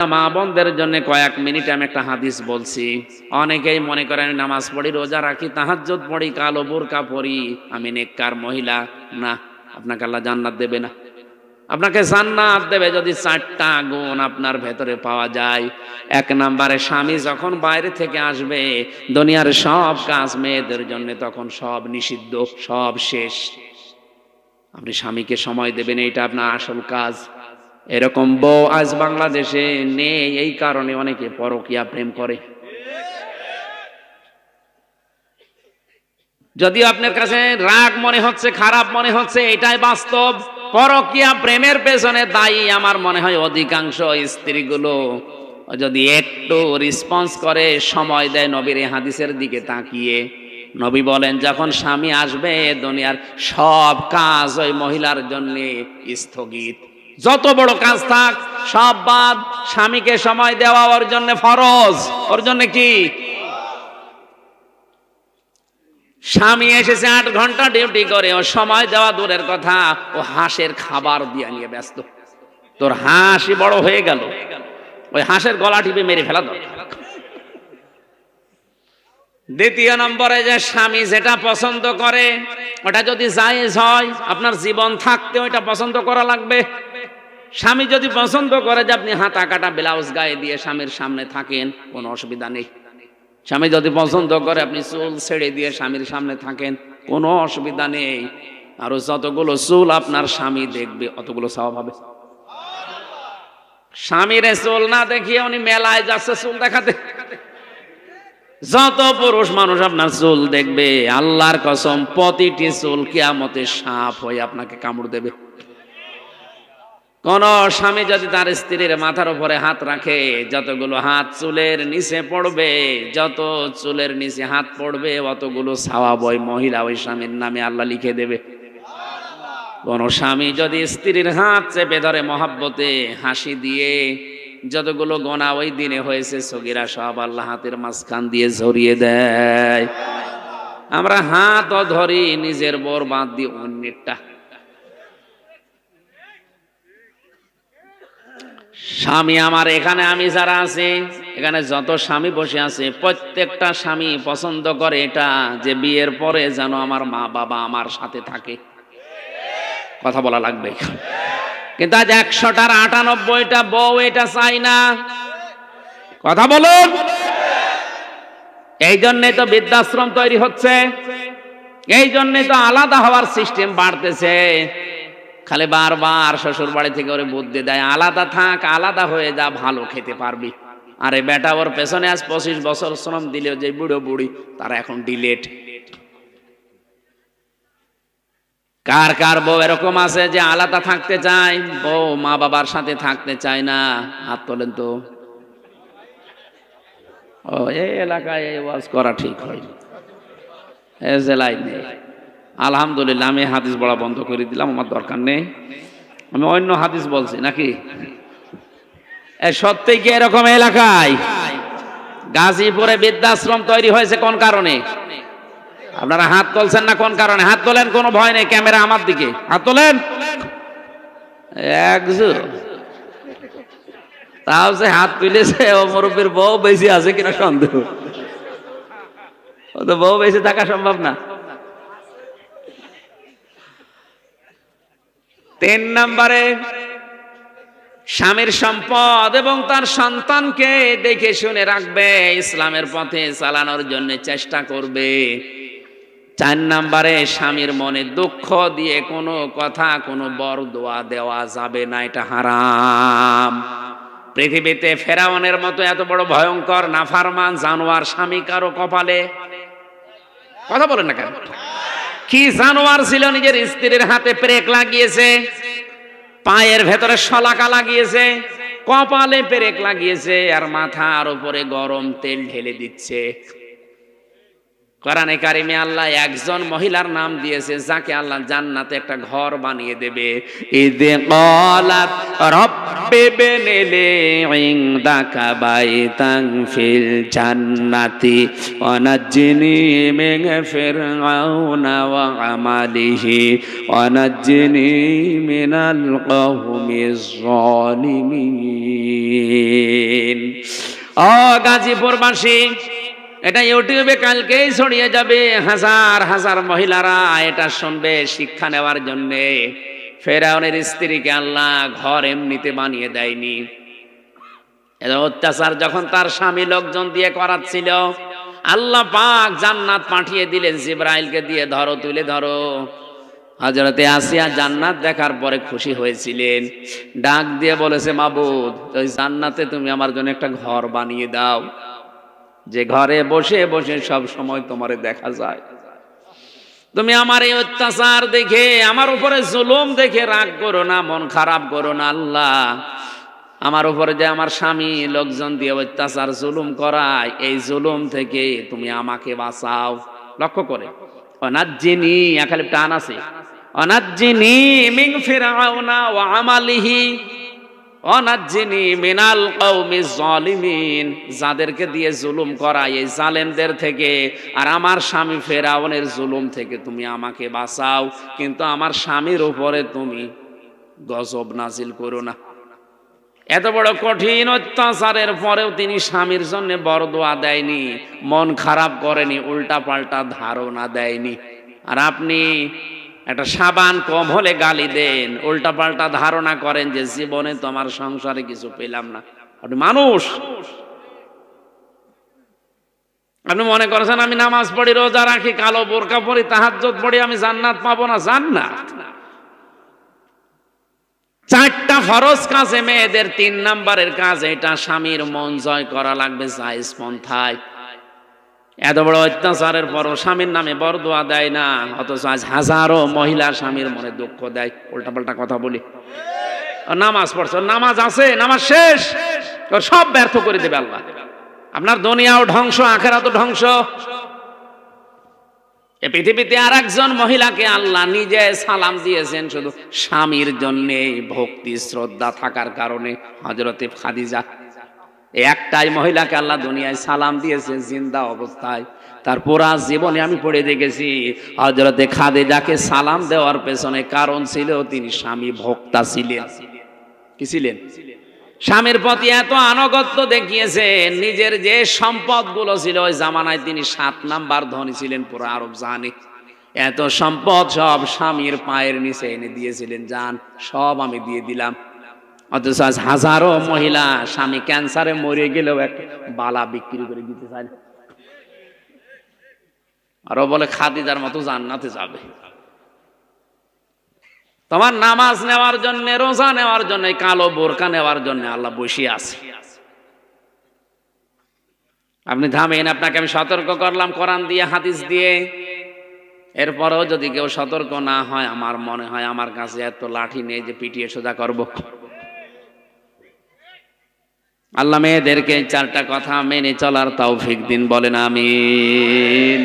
মা বোনদের জন্য কয়েক মিনিট আমি একটা হাদিস বলছি। অনেকেই মনে করেন আমি নামাজ পড়ি, রোজা রাখি, তাহাজ্জুদ পড়ি, কালো বোরকা পড়ি, আমি নেককার মহিলা। না, আপনাকে আল্লাহ জান্নাত দেবে না। আপনাকে জান্নাত দেবে যদি 4টা গুণ আপনার ভেতরে পাওয়া যায়। 1 নম্বরে, স্বামী যখন বাইরে থেকে আসবে, দুনিয়ার সব কাজ মেয়েদের জন্য তখন সব নিষিদ্ধ, সব শেষ। আপনি স্বামীকে সময় দেবেন, এটা আপনার আসল কাজ। এরকম বউ আজ বাংলাদেশে নেই, এই কারণে অনেকে পরকীয়া প্রেম করে। যদিও আপনার কাছে রাগ মনে হচ্ছে, খারাপ মনে হচ্ছে, এটাই বাস্তব। পরকীয়া প্রেমের পেছনে দায়ী আমার মনে হয় অধিকাংশ স্ত্রীগুলো যদি একটু রেসপন্স করে, সময় দেয় নবীর এই হাদিসের দিকে তাকিয়ে। নবী বলেন, যখন স্বামী আসবে দুনিয়ার সব কাজ ওই মহিলার জন্য স্থগিত। যত বড় কাজ থাক সব বাদ। স্বামীকে সময় দেওয়া ওর জন্য ফরজ। ওর জন্য কি? স্বামী এসেছে 8 ঘন্টা ডিউটি করে, ও সময় দেওয়া দূরের কথা, ও হাঁসের খাবার দিয়ে নিয়ে ব্যস্ত। তোর হাঁসই বড় হয়ে গেল, ওই হাঁসের গলা টিপে মেরে ফেলা দরকার। দ্বিতীয় নম্বরে, যে স্বামী যেটা পছন্দ করে ওটা যদি জায়েজ হয়, আপনার জীবন থাকতে ওইটা পছন্দ করা লাগবে। স্বামী যদি পছন্দ করে যে আপনি হাতা কাটা ব্লাউজ গায়ে দিয়ে স্বামীর সামনে থাকেন, কোনো অসুবিধা নেই। স্বামী যদি পছন্দ করে আপনি চুল ছেড়ে দিয়ে স্বামীর সামনে থাকেন, কোনো অসুবিধা নেই। আর যতগুলো চুল আপনার স্বামী দেখবে অতগুলো সওয়াব হবে। স্বামীর চুল না দেখিয়ে উনি মেলায় যাচ্ছে চুল দেখাতে। যত পুরুষ মানুষ আপনার চুল দেখবে, আল্লাহর কসম প্রতিটি চুল কিয়ামতে সাপ হয়ে আপনাকে কামড় দেবে। কোন স্বামী যদি তার স্ত্রীর মাথার উপরে হাত রাখে, যতগুলো হাত চুলের নিচে পড়বে, যত চুলের নিচে হাত পড়বে অতগুলো সওয়াব ওই মহিলা ওই স্বামীর নামে আল্লাহ লিখে দেবে। কোন স্বামী যদি স্ত্রীর হাত চেপে ধরে মহাব্বতে হাসি দিয়ে, যতগুলো গোনা ওই দিনে হয়েছে সগীরা সব আল্লাহ হাতের মাঝখান দিয়ে ঝরিয়ে দেয়। আমরা হাতও ধরি নিজের বর বাদ দিয়ে অন্যেরটা। স্বামী আমার এখানে, আমি যারা আছে এখানে যত স্বামী বসে আছে, প্রত্যেকটা স্বামী পছন্দ করে এটা যে বিয়ের পরে যেন আমার মা বাবা আমার সাথে থাকে। কথা বলা লাগবে। কিন্তু আজ 100টার 98টা বউ এটা চাই না। কথা বলুন। এই জন্যই তো বৃদ্ধাশ্রম তৈরি হচ্ছে, এই জন্যই তো আলাদা হওয়ার সিস্টেম বাড়তেছে। খালি বারবার শ্বশুর বাড়ি থেকে ওরে বুদ্ধি দেয়, আলাদা থাক, আলাদা হয়ে যা, ভালো খেতে পারবি। আরে বেটা, ওর পেছনে আজ 25 বছর শ্রম দিলেও যে বুড়ো বুড়ি তারা এখন ডিলেট। কার কার বউ এরকম আছে যে আলাদা থাকতে চায়, বউ মা বাবার সাথে থাকতে চায় না? হাত তোলেন তো। ও, এই এলাকায় এই ওয়াজ করা ঠিক হয়, এই জেলায় নেই। আলহামদুলিল্লাহ, আমি হাদিস বলা বন্ধ করে দিলাম, আমার দরকার নেই। আমি অন্য হাদিস বলছি নাকি? সত্যি কি এরকম এলাকায় গাজীপুরে বৃদ্ধাশ্রম তৈরি হয়েছে কোন কারণে? আপনারা হাত তুলছেন না কোন কারণে? হাত তোলেন, কোনো ভয় নেই, ক্যামেরা আমার দিকে, হাত তোলেন। তাও সে হাত তুলেছে, ও মুরব্বীর বউ বেশি আছে কিনা সন্দেহ। ও তো বউ বেশি থাকা সম্ভব না। 3 নম্বরে, স্বামীর সম্পদ এবং তার সন্তানকে দেখে শুনে রাখবে, ইসলামের পথে চালানোর জন্য চেষ্টা করবে। 4 নম্বরে, স্বামীর মনে দুঃখ দিয়ে কোনো কথা, কোনো বরদোয়া দেওয়া যাবে না, এটা হারাম। পৃথিবীতে ফেরাউনের মতো এত বড় ভয়ঙ্কর নাফরমান জানোয়ার স্বামী কারো কপালে? কথা বলেন না কেন? কি জানোয়ার ছিল, নিজের স্ত্রীর হাতে পেরেক লাগিয়েছে, পায়ের ভেতরে শলাকা লাগিয়েছে, কপালে পেরেক লাগিয়েছে, আর মাথার উপরে গরম তেল ঢেলে দিচ্ছে। কোরআনে কারিমে আল্লাহ একজন মহিলার নাম দিয়েছে যাকে আল্লাহ জান্নাতে একটা ঘর বানিয়ে দেবে। ইযে ক্বালাত রাব্বি বিনিলি ইনদাকা বাইতান ফিল জান্নাতি ওয়া নাজ্জিনি মিন ফিরআউনা ওয়া আমালিহি ওয়া নাজ্জিনি মিনাল কওমিজ যালিমিন। ও গাজীপুরবাসী, এটা ইউটিউবে কালকেই ছড়িয়ে যাবে, হাজার হাজার মহিলারা এটা শুনবে শিক্ষা নেওয়ার জন্য। ফেরাউনের স্ত্রীকে আল্লাহ ঘর এমনিতে বানিয়ে দেয়নি। এটা অত্যাচার যখন তার স্বামী লোকজন দিয়ে করাচ্ছিল, আল্লাহ পাক জান্নাত পাঠিয়ে দিলেন জিবরাইলকে দিয়ে, ধরো তুলে ধরো। হযরতে আসিয়া জান্নাত দেখার পরে খুশি হয়েছিলেন, ডাক দিয়ে বলেছে, মাবুদ ওই জান্নাতে তুমি আমার জন্য একটা ঘর বানিয়ে দাও, যে ঘরে বসে বসে সব সময় তোমারে দেখা যায়। তুমি আমার এই অত্যাচার দেখে, আমার উপরে জুলুম দেখে রাগ করো না, মন খারাপ করো না। আল্লাহ আমার উপরে যে আমার স্বামী লোকজন দিয়ে অত্যাচার জুলুম করায়, এই জুলুম থেকে তুমি আমাকে বাঁচাও। লক্ষ্য করে অনাজ্জিনি, একালে টান আছে, অনাজ্জিনি মিন ফিরআউনা ওয়া আমালিহি অনাজ্জিনি মিনাল কওমিজ যালিমিন। যাদেরকে দিয়ে জুলুম করায় এই জালেমদের থেকে, আর আমার স্বামী ফেরাউনের জুলুম থেকে তুমি আমাকে বাঁচাও, কিন্তু আমার স্বামীর উপরে তুমি গজব নাজিল করো না। এত বড় কঠিন অত্যাচারের পরেও তিনি স্বামীর জন্য বরদোয়া দেয়নি, মন খারাপ করেনি, উল্টা পাল্টা ধারণা দেয়নি। আর আপনি একটা সাবান কম হলে গালি দেন, উল্টা পাল্টা ধারণা করেন যে জীবনে তোমার সংসারে কিছু পেলাম না। আপনি মানুষ, আপনি মনে করেছেন আমি নামাজ পড়ি, রোজা রাখি, কালো বোরকা পরি, তাহাজ্জুদ পড়ি, আমি জান্নাত পাবো না। জান্নাত চারটা ফরজ কাজে মেয়েদের 3 নাম্বারের কাজ এটা, স্বামীর মন জয় করা লাগবে জায়েজ পন্থায়। এত বড় অত্যাচারের পরও স্বামীর নামে বরদোয়া দেয় না, অথচ আজ হাজারো মহিলা স্বামীর মনে দুঃখ দেয়। উল্টা পাল্টা কথা বলি, নামাজ পড়ছো, নামাজ আছে, নামাজ শেষ, সব ব্যর্থ করে দেবে আল্লাহ। আপনার দুনিয়াও ধ্বংস, আখিরাতও ধ্বংস। এ পৃথিবীতে আর একজন মহিলাকে আল্লাহ নিজে সালাম দিয়েছেন শুধু স্বামীর জন্য, ভক্তি শ্রদ্ধা থাকার কারণে, হযরতে খাদিজা। একটাই মহিলাকে আল্লাহ দুনিয়ায় সালাম দিয়েছে জিন্দা অবস্থায়। তার পুরা জীবনে আমি পড়ে দেখেছি হযরতে খাদিজাকে সালাম দেওয়ার পেছনে কারণ ছিল তিনি স্বামী ভক্তা ছিলেন। কি ছিলেন? স্বামীর প্রতি এত আনুগত্য দেখিয়েছেন, নিজের যে সম্পদগুলো ছিল ওই জামানায় তিনি 7 নাম্বার ধনী ছিলেন পুরো আরব জাহানে। এত সম্পদ সব স্বামীর পায়ের নিচে এনে দিয়েছিলেন, যান সব আমি দিয়ে দিলাম। অথচ আজ হাজারো মহিলা স্বামী ক্যান্সারে মরে গেলেও একটা বালা বিক্রি করে দিতে চায় না, আরো বলে খাদিজার মতো জান্নাতে যাবে। তোমার নামাজ নেওয়ার জন্য, রোজা নেওয়ার জন্য, কালো বোরকা নেওয়ার জন্য আল্লাহ বসে আছে। আপনি থামেন, আপনাকে আমি সতর্ক করলাম কোরআন দিয়ে, হাদিস দিয়ে। এরপরেও যদি কেউ সতর্ক না হয়, আমার মনে হয় আমার কাছে এত লাঠি নেই যে পিটিয়ে সোজা করব। আল্লাহ মেয়েদেরকে 4টা কথা মেনে চলার তৌফিক দিন, বলেন আমিন।